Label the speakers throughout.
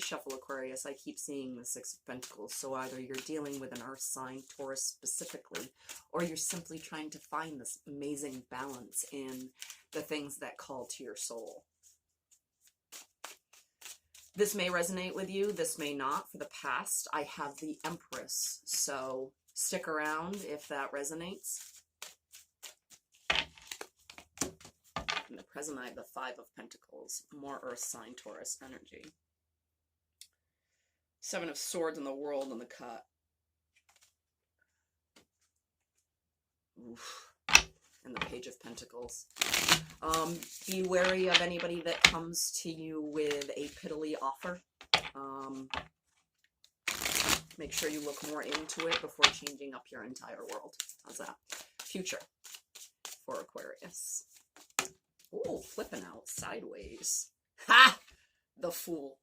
Speaker 1: reshuffle, Aquarius, I keep seeing the Six of Pentacles. So either you're dealing with an earth sign, Taurus specifically, or you're simply trying to find this amazing balance in the things that call to your soul. This may resonate with you. This may not. For the past, I have the Empress. So stick around if that resonates. In the present, I have the Five of Pentacles. More earth sign, Taurus energy. Seven of Swords in the World in the cut. Oof. And the Page of Pentacles. Be wary of anybody that comes to you with a piddly offer. Make sure you look more into it before changing up your entire world. How's that? Future for Aquarius. Oh, flipping out sideways. Ha! The Fool.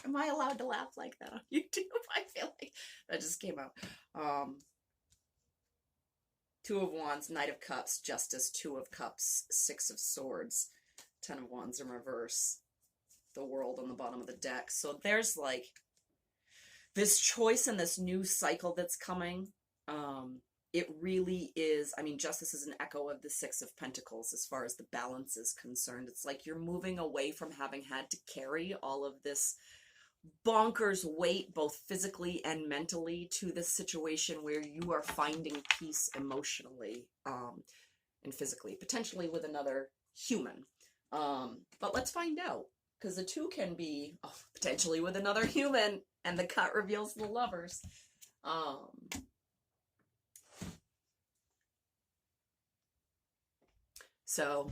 Speaker 1: Am I allowed to laugh like that on YouTube? I feel like that just came out. Two of Wands, Knight of Cups, Justice, Two of Cups, Six of Swords, Ten of Wands in reverse, the World on the bottom of the deck. So there's like this choice and this new cycle that's coming. It really is, I mean, Justice is an echo of the Six of Pentacles as far as the balance is concerned. It's like you're moving away from having had to carry all of this bonkers weight, both physically and mentally, to this situation where you are finding peace emotionally and physically, potentially with another human. But let's find out, because the two can be potentially with another human, and the cut reveals the Lovers. So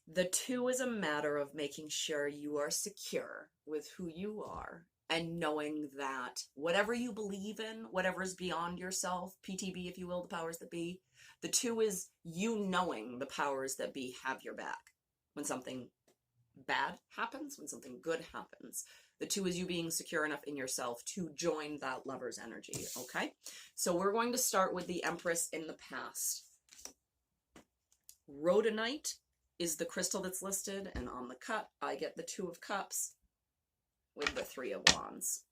Speaker 1: the two is a matter of making sure you are secure with who you are and knowing that whatever you believe in, whatever is beyond yourself, PTB, if you will, the powers that be, the two is you knowing the powers that be have your back. When something bad happens, when something good happens, the two is you being secure enough in yourself to join that Lover's energy, okay? So we're going to start with the Empress in the past. Rhodonite is the crystal that's listed, and on the cut, I get the Two of Cups with the Three of Wands.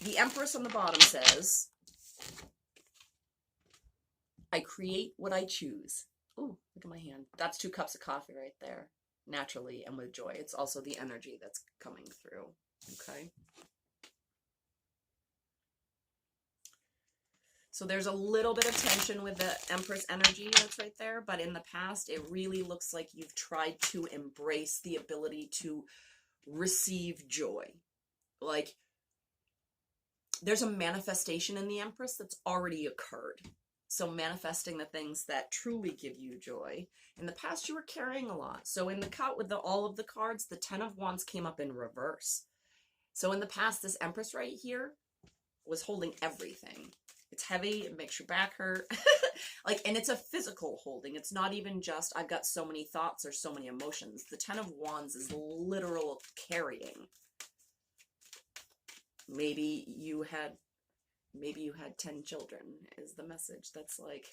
Speaker 1: The Empress on the bottom says, I create what I choose. Ooh, look at my hand. That's 2 cups of coffee right there. Naturally and with joy. It's also the energy that's coming through, okay? So there's a little bit of tension with the Empress energy that's right there, but in the past, it really looks like you've tried to embrace the ability to receive joy. Like, there's a manifestation in the Empress that's already occurred. So manifesting the things that truly give you joy. In the past, you were carrying a lot. So in the cut with all of the cards, the Ten of Wands came up in reverse. So in the past, this Empress right here was holding everything. It's heavy, it makes your back hurt. Like, and it's a physical holding. It's not even just, I've got so many thoughts or so many emotions. The Ten of Wands is literal carrying. Maybe you had 10 children is the message. That's like,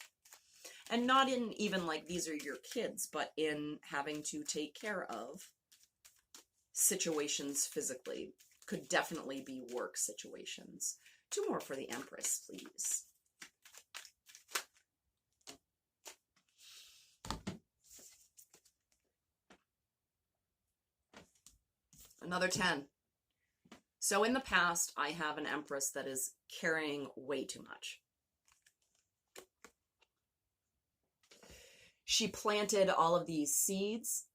Speaker 1: and not in even like these are your kids, but in having to take care of situations physically. Could definitely be work situations. 2 more for the Empress, please. Another 10. So in the past, I have an Empress that is carrying way too much. She planted all of these seeds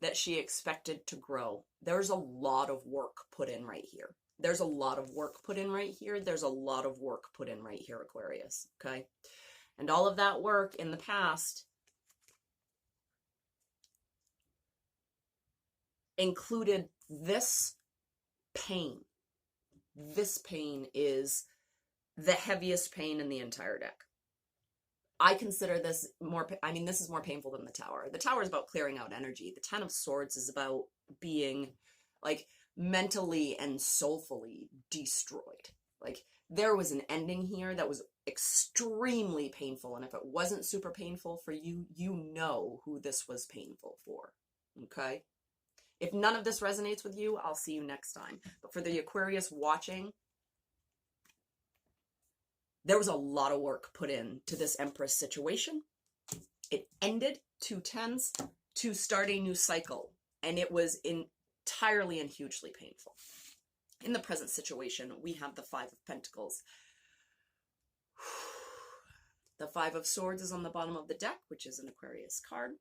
Speaker 1: that she expected to grow. There's a lot of work put in right here. There's a lot of work put in right here. There's a lot of work put in right here, Aquarius, okay? And all of that work in the past included this pain. This pain is the heaviest pain in the entire deck. I consider this more, I mean, this is more painful than the Tower. The Tower is about clearing out energy. The Ten of Swords is about being like mentally and soulfully destroyed. Like, there was an ending here that was extremely painful. And if it wasn't super painful for you, you know who this was painful for. okay? If none of this resonates with you, I'll see you next time. But for the Aquarius watching, there was a lot of work put into this Empress situation. It ended 2 tens to start a new cycle, and it was entirely and hugely painful. In the present situation, we have the 5 of Pentacles. The 5 of Swords is on the bottom of the deck, which is an Aquarius card.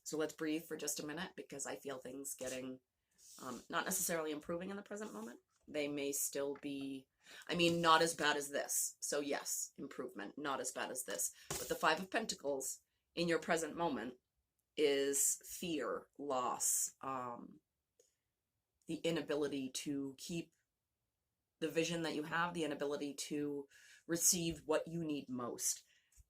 Speaker 1: So let's breathe for just a minute, because I feel things getting, not necessarily improving in the present moment. They may still be, I mean, not as bad as this. So yes, improvement, not as bad as this. But the 5 of Pentacles in your present moment is fear, loss, the inability to keep the vision that you have, the inability to receive what you need most.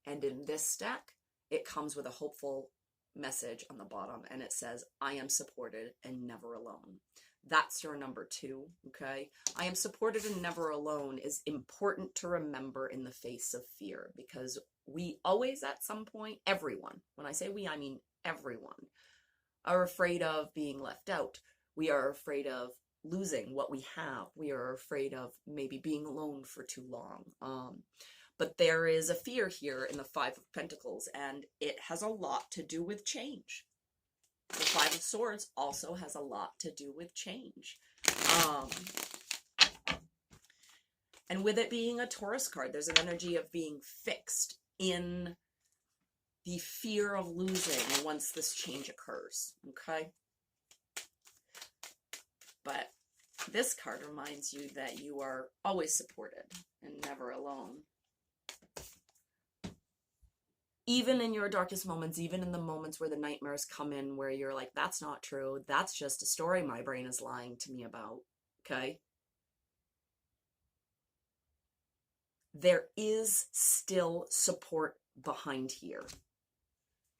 Speaker 1: And in this deck, it comes with a hopeful message on the bottom, and it says, I am supported and never alone. That's your number 2, okay? I am supported and never alone is important to remember in the face of fear, because we always at some point, everyone, when I say we, I mean everyone, are afraid of being left out. We are afraid of losing what we have. We are afraid of maybe being alone for too long. But there is a fear here in the 5 of Pentacles, and it has a lot to do with change. The 5 of Swords also has a lot to do with change. And with it being a Taurus card, there's an energy of being fixed in the fear of losing once this change occurs, okay? But this card reminds you that you are always supported and never alone. Even in your darkest moments, even in the moments where the nightmares come in, where you're like, that's not true, that's just a story my brain is lying to me about, okay? There is still support behind here.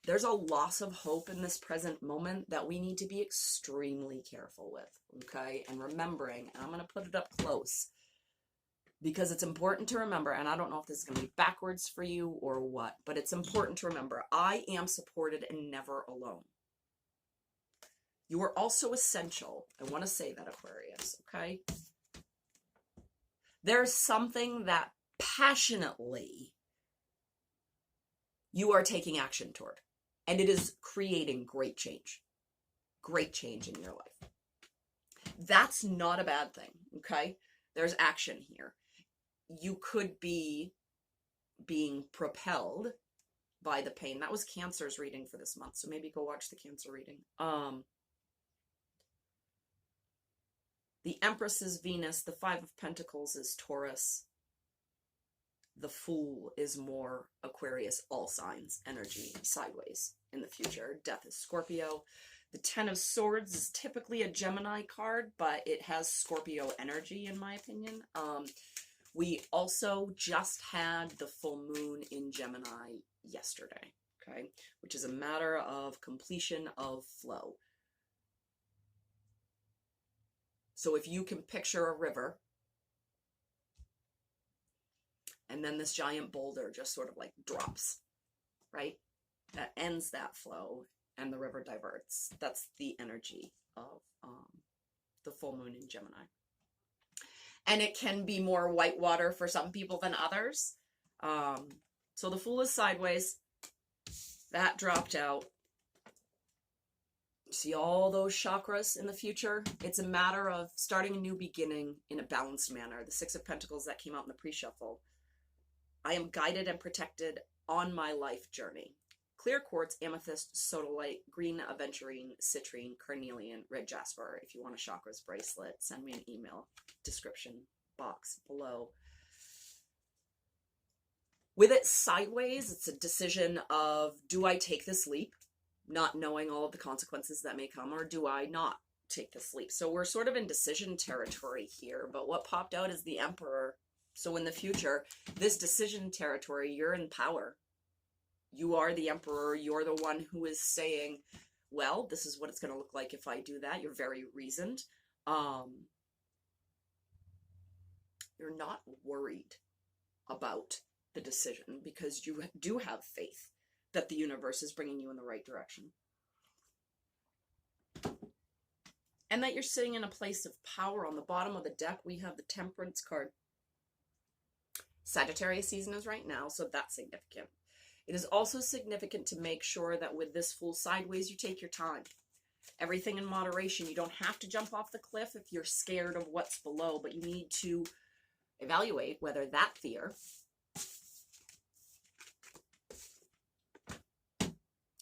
Speaker 1: There's a loss of hope in this present moment that we need to be extremely careful with, okay? And remembering, and I'm going to put it up close, because it's important to remember, and I don't know if this is going to be backwards for you or what, but it's important to remember, I am supported and never alone. You are also essential. I want to say that, Aquarius, okay? There's something that passionately you are taking action toward, and it is creating great change in your life. That's not a bad thing, okay? There's action here. You could be being propelled by the pain. That was Cancer's reading for this month, so maybe go watch the Cancer reading. The Empress is Venus. The 5 of Pentacles is Taurus. The Fool is more Aquarius, all signs, energy, sideways in the future. Death is Scorpio. The 10 of Swords is typically a Gemini card, but it has Scorpio energy, in my opinion. We also just had the full moon in Gemini yesterday, okay? Which is a matter of completion of flow. So if you can picture a river, and then this giant boulder just sort of like drops, right? That ends that flow, and the river diverts. That's the energy of the full moon in Gemini. And it can be more white water for some people than others. So the Fool is sideways. That dropped out. See all those chakras in the future? It's a matter of starting a new beginning in a balanced manner. The 6 of Pentacles that came out in the pre-shuffle. I am guided and protected on my life journey. Clear quartz, amethyst, sodalite, green aventurine, citrine, carnelian, red jasper. If you want a chakras bracelet, send me an email. Description box below. With it sideways, it's a decision of, do I take this leap, not knowing all of the consequences that may come, or do I not take this leap? So we're sort of in decision territory here, but what popped out is the Emperor. So in the future, this decision territory, you're in power. You are the Emperor. You're the one who is saying, well, this is what it's going to look like if I do that. You're very reasoned. You're not worried about the decision because you do have faith that the universe is bringing you in the right direction. and that you're sitting in a place of power. On the bottom of the deck, we have the Temperance card. Sagittarius season is right now, so that's significant. It is also significant to make sure that with this Fool sideways, you take your time. Everything in moderation. You don't have to jump off the cliff if you're scared of what's below, but you need to evaluate whether that fear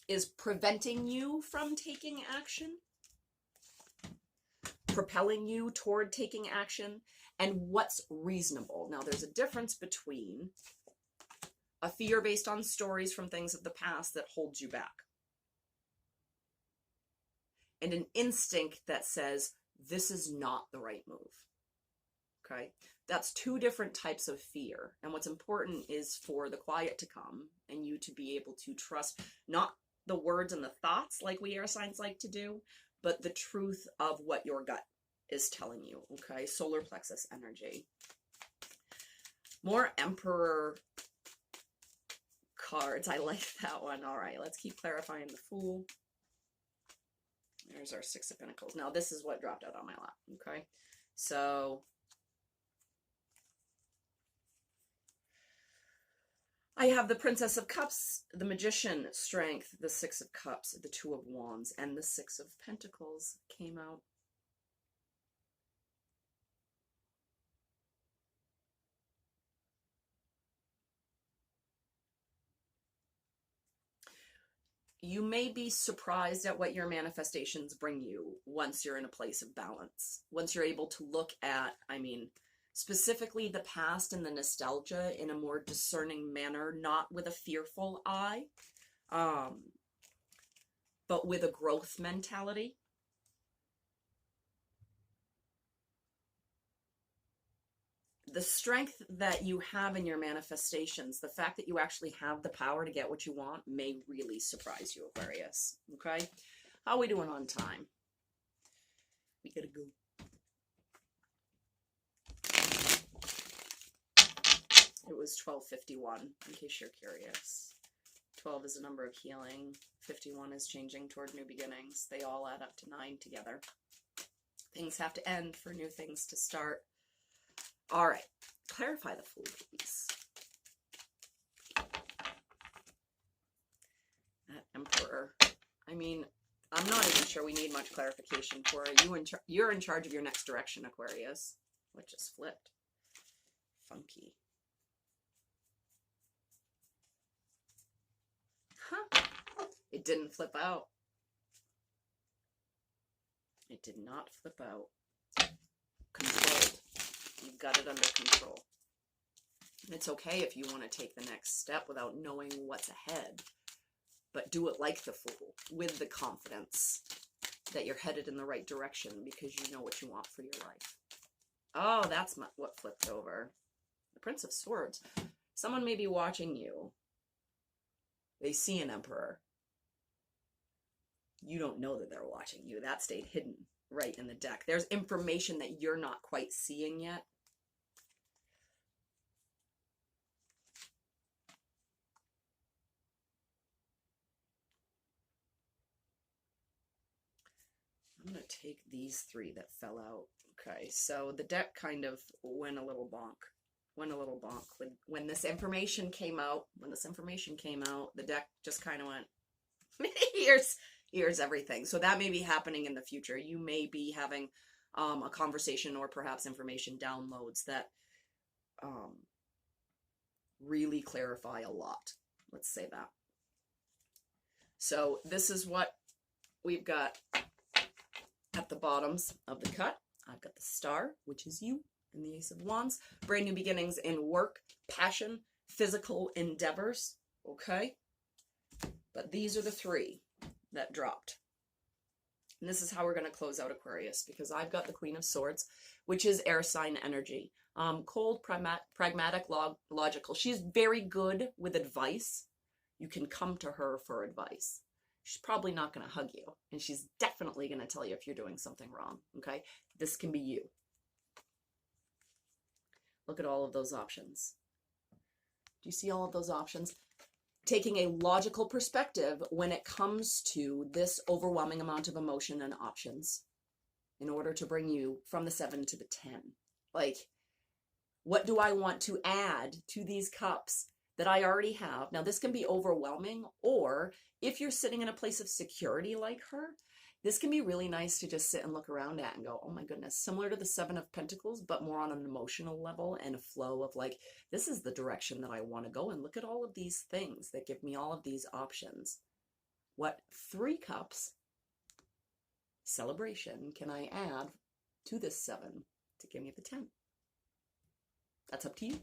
Speaker 1: is preventing you from taking action, propelling you toward taking action, and what's reasonable. Now, there's a difference between a fear based on stories from things of the past that holds you back, and an instinct that says, this is not the right move. Okay? That's two different types of fear. And what's important is for the quiet to come and you to be able to trust not the words and the thoughts like we air signs like to do, but the truth of what your gut is telling you. Okay? Solar plexus energy. More Emperor cards. I like that one. All right, let's keep clarifying the Fool. There's our Six of Pentacles. Now, this is what dropped out on my lap, okay? So, I have the Princess of Cups, the Magician, Strength, the Six of Cups, the Two of Wands, and the Six of Pentacles came out. You may be surprised at what your manifestations bring you once you're in a place of balance. Once you're able to look at, specifically the past and the nostalgia in a more discerning manner, not with a fearful eye, but with a growth mentality. The strength that you have in your manifestations, the fact that you actually have the power to get what you want, may really surprise you, Aquarius. Okay? How are we doing on time? We gotta go. It was 12:51, in case you're curious. 12 is a number of healing. 51 is changing toward new beginnings. They all add up to 9 together. Things have to end for new things to start. All right, clarify the Fool, please. That Emperor. I'm not even sure we need much clarification for it. You're in charge of your next direction, Aquarius. What just flipped? Funky. Huh. It didn't flip out. It did not flip out. Controlled. You've got it under control. It's okay if you want to take the next step without knowing what's ahead, but do it like the Fool, with the confidence that you're headed in the right direction because you know what you want for your life. Oh, that's what flipped over. The Prince of Swords. Someone may be watching you. They see an Emperor. You don't know that they're watching you. That stayed hidden right in the deck. There's information that you're not quite seeing yet. I'm going to take these three that fell out. Okay, so the deck kind of went a little bonk. When this information came out. The deck just kind of went, here's everything. So that may be happening in the future. You may be having a conversation or perhaps information downloads that really clarify a lot. Let's say that. So this is what we've got at the bottoms of the cut. I've got the Star, which is you, and the Ace of Wands. Brand new beginnings in work, passion, physical endeavors. Okay? But these are the three that dropped. And this is how we're going to close out Aquarius, because I've got the Queen of Swords, which is air sign energy. Cold, pragmatic, logical. She's very good with advice. You can come to her for advice. She's probably not going to hug you, and she's definitely going to tell you if you're doing something wrong, okay? This can be you. Look at all of those options. Do you see all of those options? Taking a logical perspective when it comes to this overwhelming amount of emotion and options. in order to bring you from the 7 to the 10. Like, what do I want to add to these cups that I already have? Now, this can be overwhelming, or if you're sitting in a place of security like her, this can be really nice to just sit and look around at and go, oh my goodness, similar to the 7 of Pentacles, but more on an emotional level and a flow of like, this is the direction that I want to go. And look at all of these things that give me all of these options. What 3 cups celebration can I add to this 7 to give me the 10? That's up to you.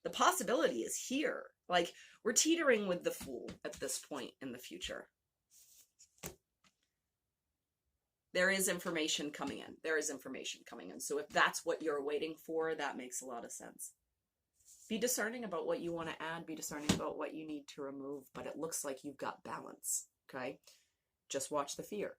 Speaker 1: The possibility is here. Like, we're teetering with the Fool at this point in the future. There is information coming in. There is information coming in. So if that's what you're waiting for, that makes a lot of sense. Be discerning about what you want to add. Be discerning about what you need to remove. But it looks like you've got balance, okay? Just watch the fear.